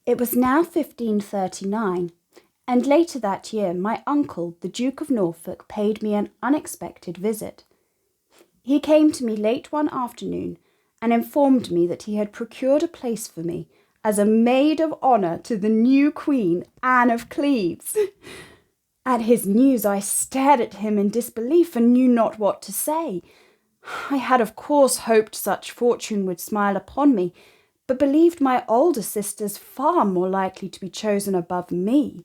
It was now 1539, and later that year my uncle, the Duke of Norfolk, paid me an unexpected visit. He came to me late one afternoon and informed me that he had procured a place for me as a maid of honour to the new Queen, Anne of Cleves. At his news I stared at him in disbelief and knew not what to say. I had of course hoped such fortune would smile upon me, but believed my older sisters far more likely to be chosen above me.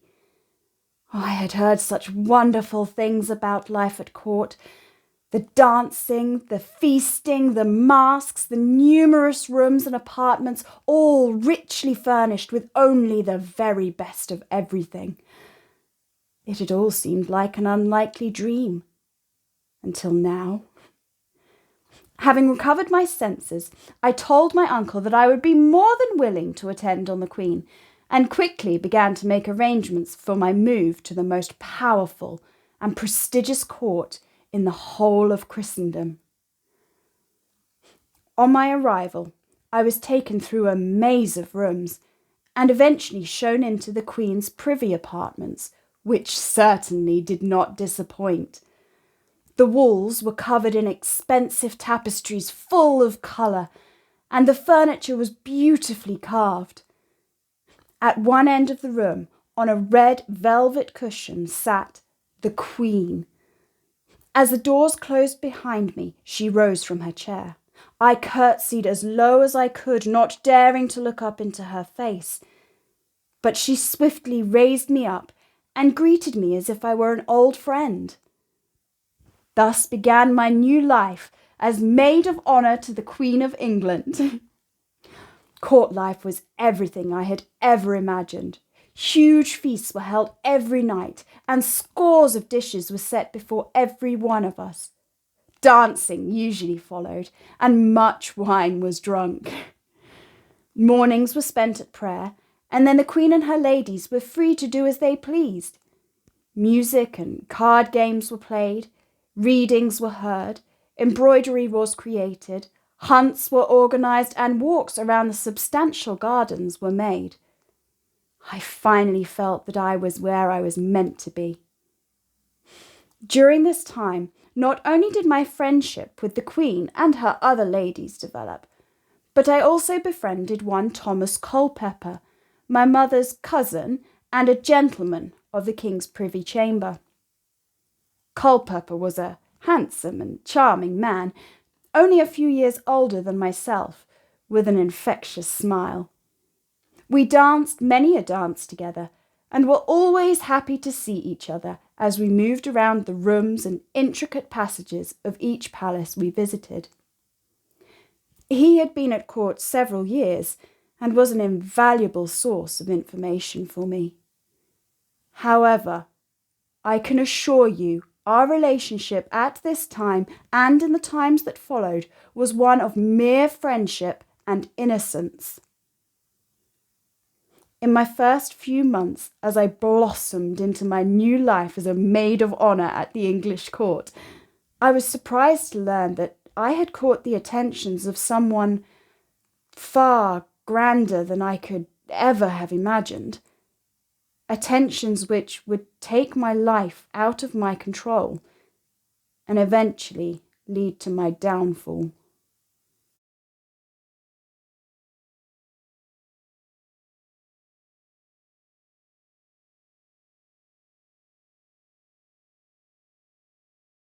I had heard such wonderful things about life at court. The dancing, the feasting, the masks, the numerous rooms and apartments, all richly furnished with only the very best of everything. It had all seemed like an unlikely dream, until now. Having recovered my senses, I told my uncle that I would be more than willing to attend on the Queen, and quickly began to make arrangements for my move to the most powerful and prestigious court in the whole of Christendom. On my arrival, I was taken through a maze of rooms, and eventually shown into the Queen's privy apartments, which certainly did not disappoint. The walls were covered in expensive tapestries full of colour, and the furniture was beautifully carved. At one end of the room, on a red velvet cushion, sat the Queen. As the doors closed behind me, she rose from her chair. I curtsied as low as I could, not daring to look up into her face. But she swiftly raised me up and greeted me as if I were an old friend. Thus began my new life as maid of honour to the Queen of England. Court life was everything I had ever imagined. Huge feasts were held every night, and scores of dishes were set before every one of us. Dancing usually followed, and much wine was drunk. Mornings were spent at prayer, and then the Queen and her ladies were free to do as they pleased. Music and card games were played, readings were heard, embroidery was created, hunts were organised, and walks around the substantial gardens were made. I finally felt that I was where I was meant to be. During this time, not only did my friendship with the Queen and her other ladies develop, but I also befriended one Thomas Culpeper, my mother's cousin and a gentleman of the King's Privy Chamber. Culpeper was a handsome and charming man, only a few years older than myself, with an infectious smile. We danced many a dance together, and were always happy to see each other as we moved around the rooms and intricate passages of each palace we visited. He had been at court several years, and was an invaluable source of information for me. However, I can assure you our relationship at this time and in the times that followed was one of mere friendship and innocence. In my first few months, as I blossomed into my new life as a maid of honour at the English court, I was surprised to learn that I had caught the attentions of someone far grander than I could ever have imagined. Attentions which would take my life out of my control and eventually lead to my downfall.